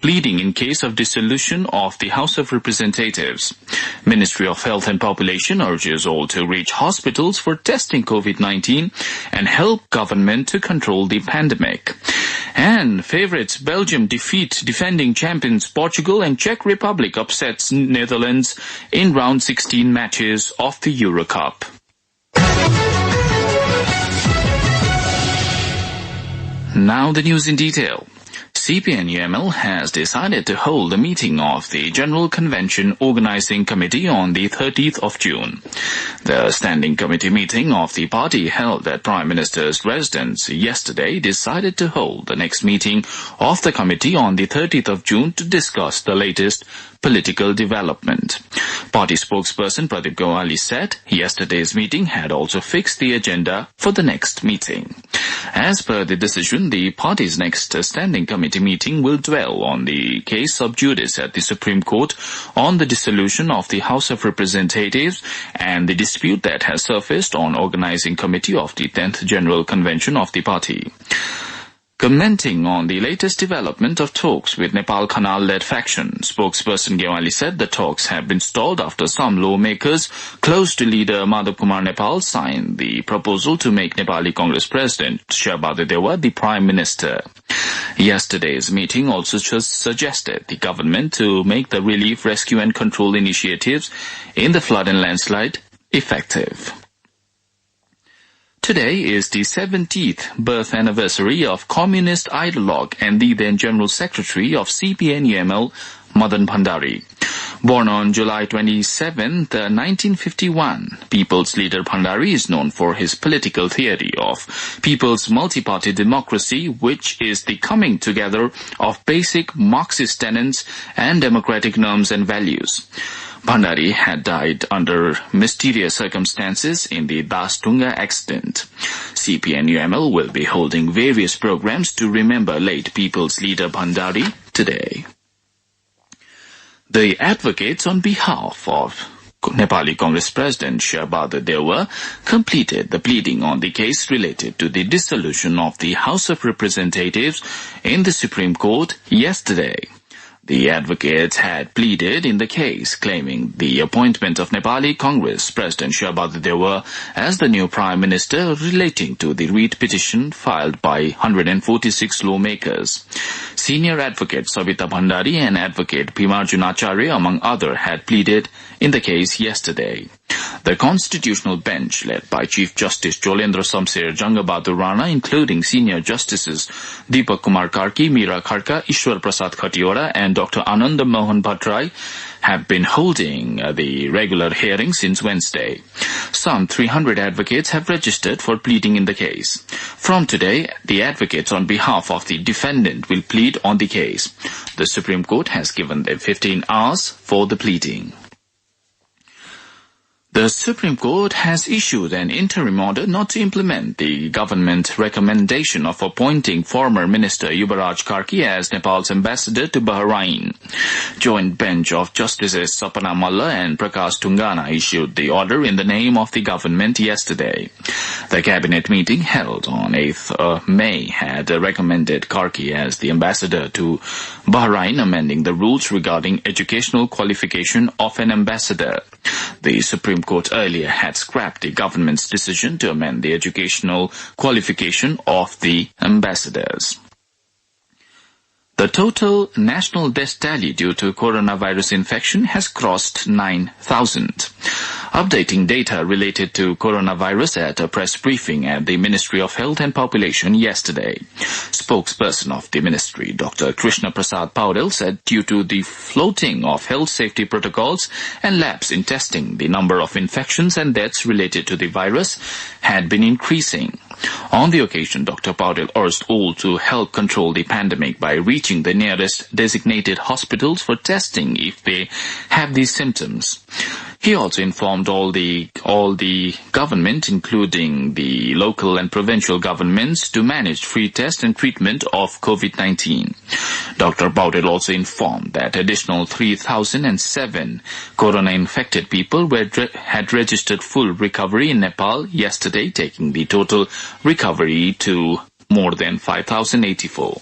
pleading in case of dissolution of the House of Representatives. Ministry of Health and Population urges all to reach hospitals for testing COVID-19 and help government to control the pandemic. And favourites Belgium defeat defending champions Portugal, and Czech Republic upsets Netherlands in round 16 matches of the Euro Cup. Now the news in detail. CPN-UML has decided to hold a meeting of the General Convention Organizing Committee on the 30th of June. The Standing Committee meeting of the party held at Prime Minister's residence yesterday decided to hold the next meeting of the committee on the 30th of June to discuss the latest political development. Party spokesperson Pradeep Gowali said yesterday's meeting had also fixed the agenda for the next meeting. As per the decision, the party's next standing committee meeting will dwell on the case sub judice at the Supreme Court on the dissolution of the House of Representatives and the dispute that has surfaced on organizing committee of the 10th General Convention of the party. Commenting on the latest development of talks with Nepal Khanal-led faction, spokesperson Gewali said the talks have been stalled after some lawmakers close to leader Madhav Kumar Nepal signed the proposal to make Nepali Congress President Shabada Dewa the Prime Minister. Yesterday's meeting also suggested the government to make the relief, rescue and control initiatives in the flood and landslide effective. Today is the 70th birth anniversary of communist ideologue and the then General Secretary of CPN-UML, Madan Bhandari. Born on July 27, 1951, People's Leader Bhandari is known for his political theory of people's multi-party democracy, which is the coming together of basic Marxist tenets and democratic norms and values. Bhandari had died under mysterious circumstances in the Dastunga accident. CPN-UML will be holding various programs to remember late People's Leader Bhandari today. The advocates on behalf of Nepali Congress President Shabada Dewa completed the pleading on the case related to the dissolution of the House of Representatives in the Supreme Court yesterday. The advocates had pleaded in the case, claiming the appointment of Nepali Congress President Shabada Dewa as the new Prime Minister relating to the writ petition filed by 146 lawmakers. Senior advocate Savita Bhandari and advocate Bhimarjun Acharya, among others, had pleaded in the case yesterday. The Constitutional Bench, led by Chief Justice Jolendra Samser Jangabadur Rana, including Senior Justices Deepak Kumar Karki, Meera Kharka, Ishwar Prasad Khatiora and Dr. Ananda Mohan Bhattrai, have been holding the regular hearing since Wednesday. Some 300 advocates have registered for pleading in the case. From today, the advocates on behalf of the defendant will plead on the case. The Supreme Court has given them 15 hours for the pleading. The Supreme Court has issued an interim order not to implement the government recommendation of appointing former Minister Yubaraj Karki as Nepal's ambassador to Bahrain. Joint bench of Justices Sapana Malla and Prakash Tungana issued the order in the name of the government yesterday. The cabinet meeting held on 8th May had recommended Karki as the ambassador to Bahrain, amending the rules regarding educational qualification of an ambassador. The Supreme Court earlier had scrapped the government's decision to amend the educational qualification of the ambassadors. The total national death tally due to coronavirus infection has crossed 9,000. Updating data related to coronavirus at a press briefing at the Ministry of Health and Population yesterday. Spokesperson of the ministry, Dr. Krishna Prasad Paudel, said due to the floating of health safety protocols and lapse in testing, the number of infections and deaths related to the virus had been increasing. On the occasion, Dr. Paudel urged all to help control the pandemic by reaching the nearest designated hospitals for testing if they have these symptoms. He also informed all the government, including the local and provincial governments, to manage free test and treatment of COVID-19. Dr. Paudel also informed that additional 3,007 corona-infected people had registered full recovery in Nepal yesterday, taking the total recovery to more than 5,084.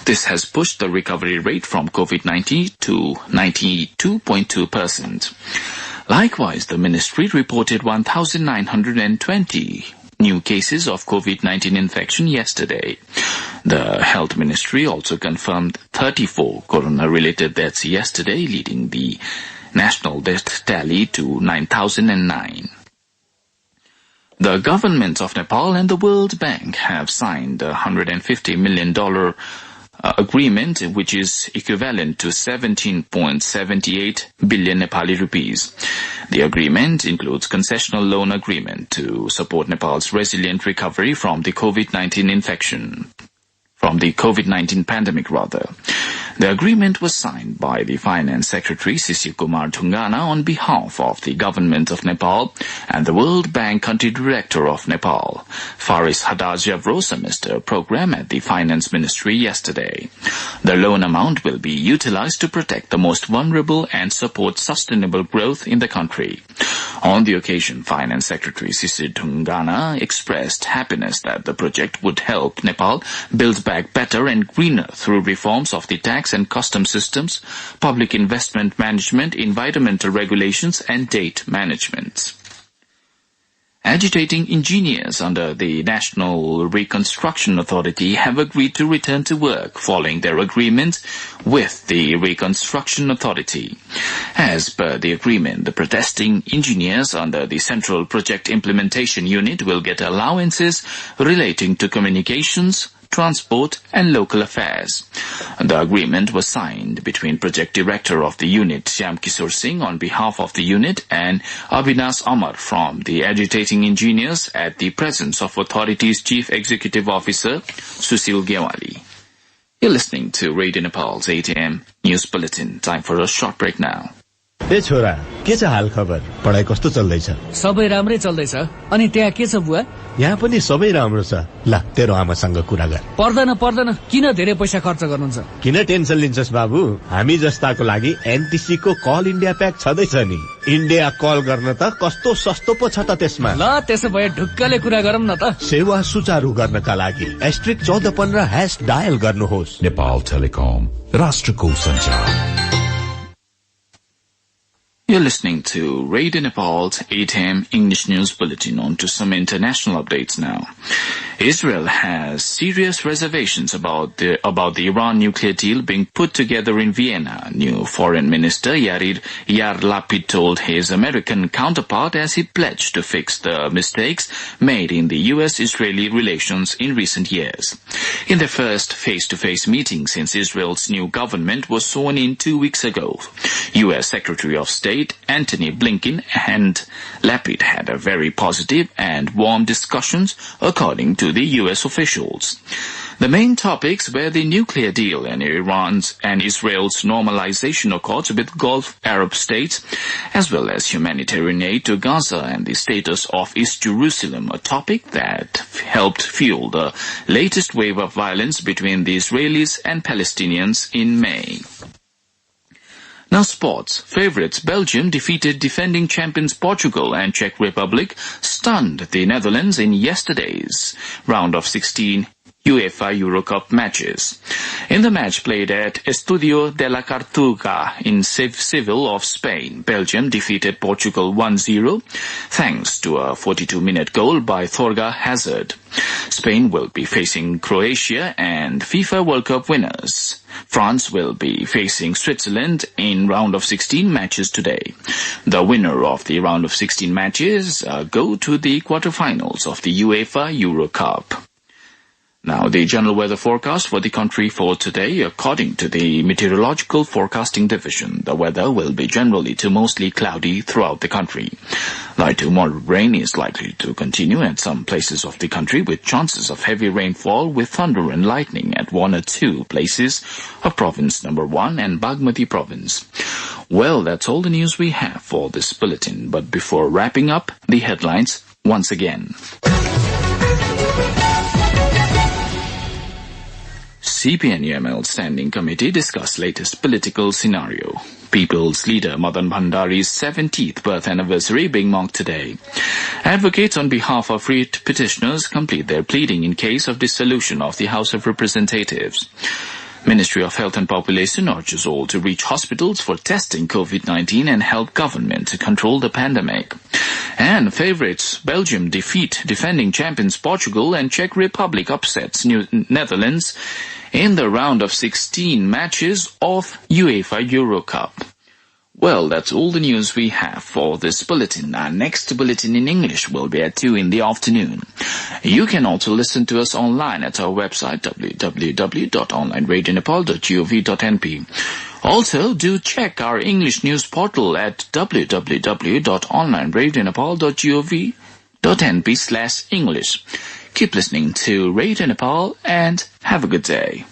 This has pushed the recovery rate from COVID-19 to 92.2%. Likewise, the ministry reported 1,920 new cases of COVID-19 infection yesterday. The Health Ministry also confirmed 34 corona-related deaths yesterday, leading the national death tally to 9,009. The governments of Nepal and the World Bank have signed a $150 million agreement, which is equivalent to 17.78 billion Nepali rupees. The agreement includes concessional loan agreement to support Nepal's resilient recovery from the COVID-19 pandemic rather. The agreement was signed by the Finance Secretary Sisi Kumar Dhungana on behalf of the Government of Nepal and the World Bank Country Director of Nepal, Faris Hadaj semester program at the Finance Ministry yesterday. The loan amount will be utilized to protect the most vulnerable and support sustainable growth in the country. On the occasion, Finance Secretary Sisi Dhungana expressed happiness that the project would help Nepal build back better and greener through reforms of the tax and custom systems, public investment management, environmental regulations, and date management. Agitating engineers under the National Reconstruction Authority have agreed to return to work following their agreement with the Reconstruction Authority. As per the agreement, the protesting engineers under the Central Project Implementation Unit will get allowances relating to communications, transport and local affairs. The agreement was signed between Project Director of the unit Shyam Kishore Singh on behalf of the unit and Avinash Amar from the agitating engineers at the presence of authority's Chief Executive Officer Sushil Gewali. You're listening to Radio Nepal's 8 a.m. News Bulletin. Time for a short break now. ए छोरा के छ हाल खबर पढाइ कस्तो चल्दैछ सबै राम्रै चल्दैछ अनि त्यहाँ के छ बुवा यहाँ पनि सबै राम्रो छ ल तेरो आमासँग कुरा गर पर्दैन किन धेरै पैसा खर्च गर्नुहुन्छ किन टेन्सन लिन्छस् बाबु हामी जस्ताको लागि एनटीसी को कल इंडिया प्याक छदैछ नि इन्डिया कल गर्न त कस्तो सस्तो पो छ त त्यसमा ल त्यसो भए ढुक्कले कुरा गरौँ न त सेवा सुचारु गर्नका लागि *1415# डायल गर्नुहोस् नेपाल टेलिकम राष्ट्रको सञ्चार You're listening to Radio Nepal's 8 a.m. English News Bulletin. On to some international updates now. Israel has serious reservations about the Iran nuclear deal being put together in Vienna. New Foreign Minister Yair Lapid told his American counterpart as he pledged to fix the mistakes made in the U.S.-Israeli relations in recent years. In their first face-to-face meeting since Israel's new government was sworn in 2 weeks ago, U.S. Secretary of State Antony Blinken and Lapid had a very positive and warm discussions, according to the U.S. officials. The main topics were the nuclear deal and Iran's and Israel's normalization accords with Gulf Arab states, as well as humanitarian aid to Gaza and the status of East Jerusalem, a topic that helped fuel the latest wave of violence between the Israelis and Palestinians in May. Now sports. Favorites Belgium defeated defending champions Portugal and Czech Republic stunned the Netherlands in yesterday's round of 16 UEFA Euro Cup matches. In the match played at Estadio de la Cartuja in Seville of Spain, Belgium defeated Portugal 1-0 thanks to a 42-minute goal by Thorga Hazard. Spain will be facing Croatia and FIFA World Cup winners. France will be facing Switzerland in round of 16 matches today. The winner of the round of 16 matches go to the quarterfinals of the UEFA Euro Cup. Now, the general weather forecast for the country for today, according to the Meteorological Forecasting Division, the weather will be generally to mostly cloudy throughout the country. Light to moderate rain is likely to continue at some places of the country, with chances of heavy rainfall with thunder and lightning at 1 or 2 places of Province Number 1 and Bagmati Province. Well, that's all the news we have for this bulletin, but before wrapping up, the headlines once again. CPN-UML Standing Committee discussed latest political scenario. People's leader Madan Bhandari's 70th birth anniversary being marked today. Advocates on behalf of writ petitioners complete their pleading in case of dissolution of the House of Representatives. Ministry of Health and Population urges all to reach hospitals for testing COVID-19 and help government to control the pandemic. And favourites Belgium defeat defending champions Portugal and Czech Republic upsets Netherlands in the round of 16 matches of UEFA Euro Cup. Well, that's all the news we have for this bulletin. Our next bulletin in English will be at 2 in the afternoon. You can also listen to us online at our website www.onlineradionepal.gov.np. Also, do check our English news portal at www.onlineradionepal.gov.np/English. Keep listening to Radio Nepal and have a good day.